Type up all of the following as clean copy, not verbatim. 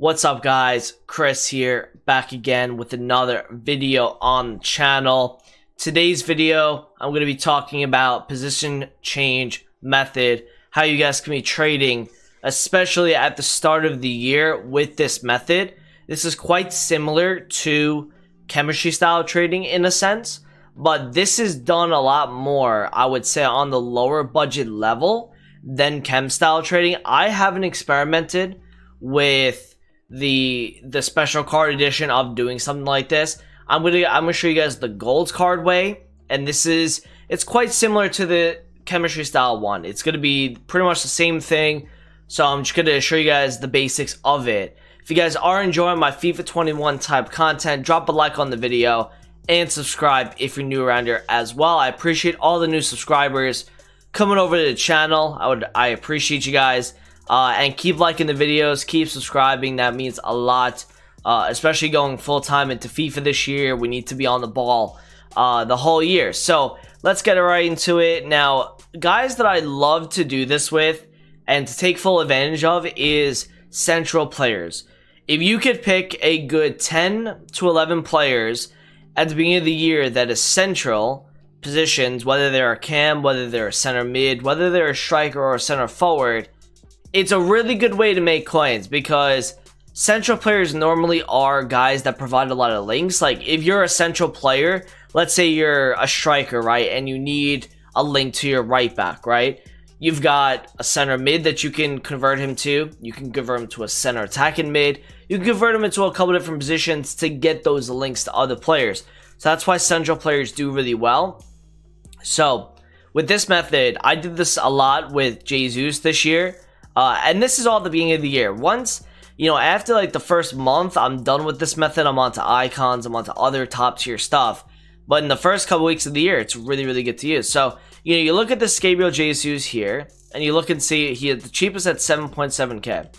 What's up, guys? Chris here, back again with another video on the channel. Today's video, I'm going to be talking about position change method, how you guys can be trading, especially at the start of the year with this method. This is quite similar to chemistry style trading in a sense, but this is done a lot more, I would say, on the lower budget level than chem style trading. I haven't experimented with the special card edition of doing something like this. I'm gonna show you guys the gold card way, and it's quite similar to the chemistry style one. It's gonna be pretty much the same thing, so I'm just gonna show you guys the basics of it. If you guys are enjoying my FIFA 21 type content, drop a like on the video and subscribe if you're new around here as well. I appreciate all the new subscribers coming over to the channel. I appreciate you guys. And keep liking the videos, keep subscribing. That means a lot, especially going full-time into FIFA this year. We need to be on the ball the whole year. So let's get right into it. Now, guys that I love to do this with and to take full advantage of is central players. If you could pick a good 10 to 11 players at the beginning of the year that is central positions, whether they're a cam, whether they're a center mid, whether they're a striker or a center forward, it's a really good way to make coins because central players normally are guys that provide a lot of links. Like if you're a central player, let's say you're a striker, right, and you need a link to your right back, right? You've got a center mid that you can convert him to. You can convert him to a center attacking mid. You can convert him into a couple different positions to get those links to other players. So that's why central players do really well. So with this method, I did this a lot with Jesus this year. And this is all at the beginning of the year. Once, after like the first month, I'm done with this method. I'm onto icons. I'm onto other top tier stuff. But in the first couple weeks of the year, it's really, really good to use. So, you look at the Gabriel Jesus here, and you look and see he had the cheapest at 7.7k.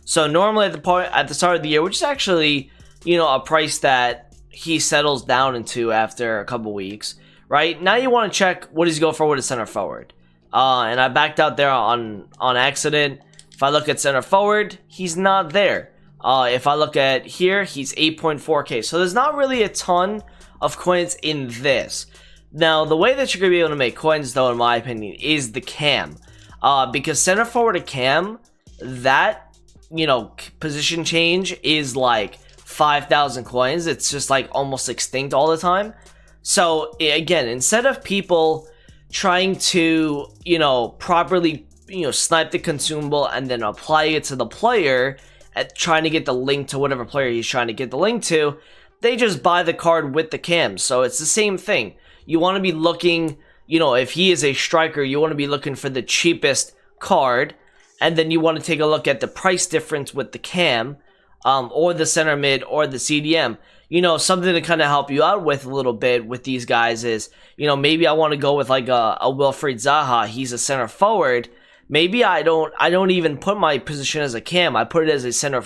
So normally at the start of the year, which is actually, a price that he settles down into after a couple weeks, right? Now you want to check what does he go for with a center forward. And I backed out there on accident. If I look at center forward, he's not there. If I look at here, he's 8.4k. So there's not really a ton of coins in this. Now, the way that you're going to be able to make coins, though, in my opinion, is the cam. Because center forward to cam, that, position change is like 5,000 coins. It's just like almost extinct all the time. So, again, instead of people trying to, properly snipe the consumable and then apply it to the player at trying to get the link to whatever player he's trying to get the link to, they just buy the card with the cam. So it's the same thing. You want to be looking, if he is a striker, you want to be looking for the cheapest card, and then you want to take a look at the price difference with the cam, or the center mid or the CDM. Something to kind of help you out with a little bit with these guys is, maybe I want to go with like a Wilfried Zaha. He's a center forward. Maybe I don't even put my position as a cam. I put it as a center,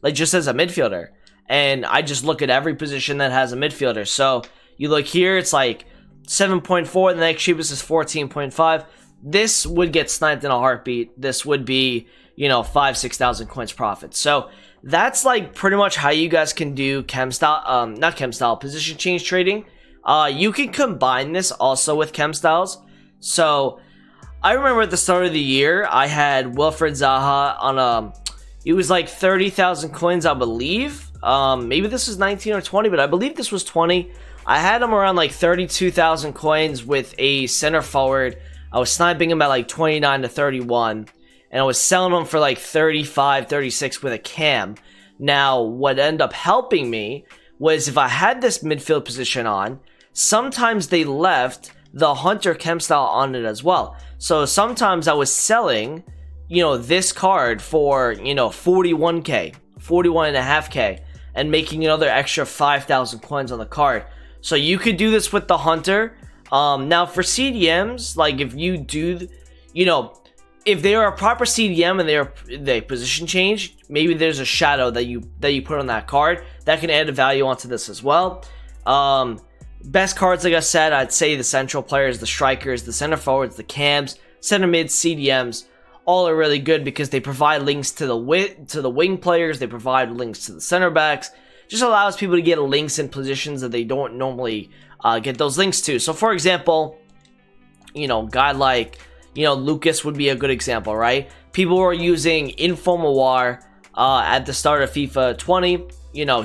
like just as a midfielder. And I just look at every position that has a midfielder. So you look here, it's like 7.4. The next cheapest is 14.5. This would get sniped in a heartbeat. This would be, 5,000-6,000 coins profit. So that's like pretty much how you guys can do not chem style, position change trading. You can combine this also with chem styles. So I remember at the start of the year, I had Wilfried Zaha on it was like 30,000 coins, I believe. Maybe this was 19 or 20, but I believe this was 20. I had him around like 32,000 coins with a center forward. I was sniping him at like 29 to 31, and I was selling him for like 35, 36 with a cam. Now, what ended up helping me was if I had this midfield position on, sometimes they left the Hunter chem style on it as well. So sometimes I was selling, this card for, 41k, 41.5k, and making another extra 5,000 coins on the card. So you could do this with the Hunter. Now for CDMs, like if you do, if they are a proper CDM and they position change, maybe there's a shadow that you put on that card that can add a value onto this as well. Best cards, like I said, I'd say the central players, the strikers, the center forwards, the cams, center mids, CDMs, all are really good because they provide links to the wing players, they provide links to the center backs. Just allows people to get links in positions that they don't normally get those links to. So for example, guy like, Lucas would be a good example, right? People were using Informal War at the start of FIFA 20.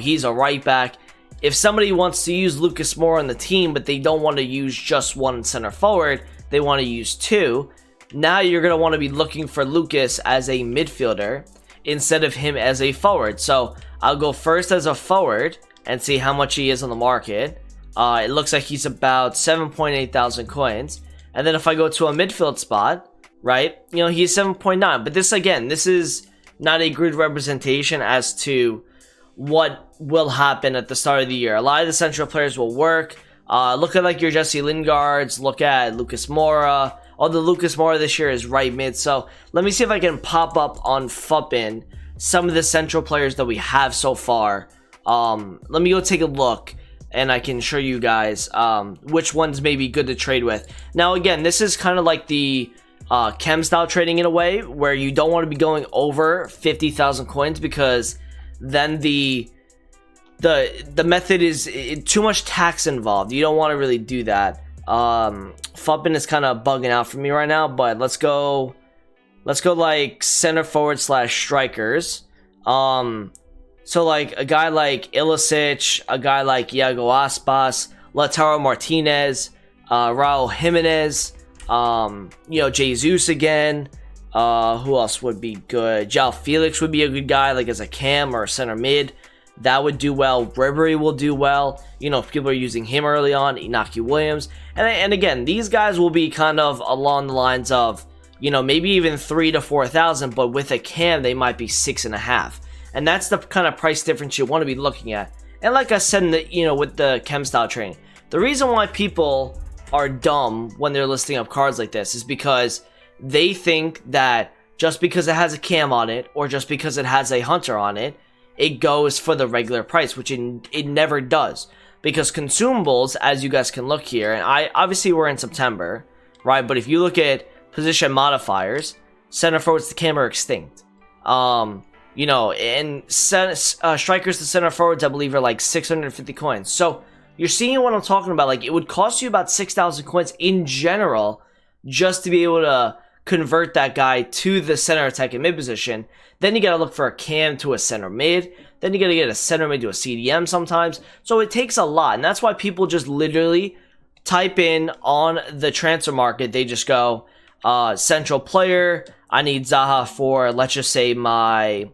He's a right back. If somebody wants to use Lucas more on the team, but they don't want to use just one center forward, they want to use two, now you're going to want to be looking for Lucas as a midfielder instead of him as a forward. So I'll go first as a forward and see how much he is on the market. It looks like he's about 7.8 thousand coins. And then if I go to a midfield spot, right, he's 7.9. But this is not a good representation as to what will happen at the start of the year. A lot of the central players will work. Look at like your Jesse Lingards. Look at Lucas Moura. Although Lucas Moura this year is right mid. So let me see if I can pop up on Fuppin some of the central players that we have so far. Let me go take a look, and I can show you guys which ones may be good to trade with. Now again, this is kind of like the chem style trading in a way, where you don't want to be going over 50,000 coins, because then the method is too much tax involved. You don't want to really do that. Fuppin is kind of bugging out for me right now, but let's go like center forward / strikers. So like a guy like Ilicic, a guy like Iago Aspas, Lautaro Martinez, Raul Jimenez, Jesus again. Who else would be good? João Felix would be a good guy, like as a cam or a center mid. That would do well. Ribery will do well. If people are using him early on, Inaki Williams. And again, these guys will be kind of along the lines of, maybe even 3,000 to 4,000, but with a cam, they might be 6.5. And that's the kind of price difference you want to be looking at. And like I said, with the chem style trading, the reason why people are dumb when they're listing up cards like this is because they think that just because it has a cam on it, or just because it has a hunter on it, it goes for the regular price, which it never does. Because consumables, as you guys can look here, and obviously we're in September, right? But if you look at position modifiers, center forwards to cam are extinct. And strikers to center forwards, I believe, are like 650 coins. So you're seeing what I'm talking about. Like, it would cost you about 6,000 coins in general just to be able to convert that guy to the center attack and mid position. Then you got to look for a cam to a center mid. Then you got to get a center mid to a CDM sometimes. So it takes a lot. And that's why people just literally type in on the transfer market. They just go, central player. I need Zaha for, let's say my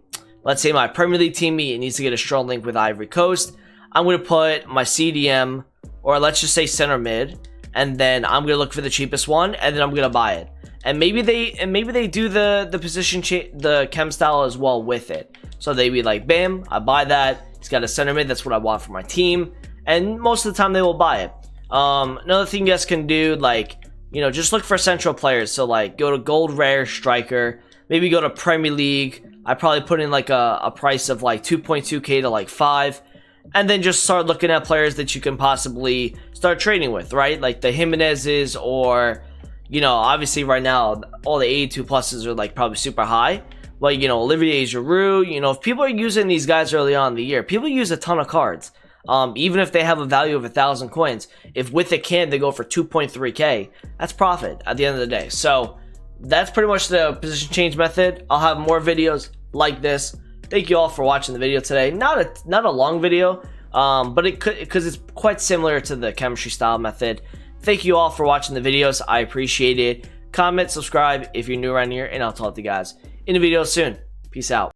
Premier League team. It needs to get a strong link with Ivory Coast. I'm going to put my CDM, or let's just say center mid. And then I'm going to look for the cheapest one. And then I'm going to buy it. And maybe they do the position the chem style as well with it. So they be like, bam, I buy that. He's got a center mid. That's what I want for my team. And most of the time they will buy it. Another thing you guys can do, like, just look for central players. So like go to gold rare striker. Maybe go to Premier League. I probably put in like a price of like 2.2k to like 5. And then just start looking at players that you can possibly start trading with, right? Like the Jimenez's, or obviously right now, all the 82 pluses are like probably super high. Like, Olivier Giroud, if people are using these guys early on in the year, people use a ton of cards. Even if they have a value of 1,000 coins, if with a can they go for 2.3k, that's profit at the end of the day. So that's pretty much the position change method. I'll have more videos like this. Thank you all for watching the video today. Not a long video, but because it's quite similar to the chemistry style method. Thank you all for watching the videos. I appreciate it. Comment, subscribe if you're new around here, and I'll talk to you guys in a video soon. Peace out.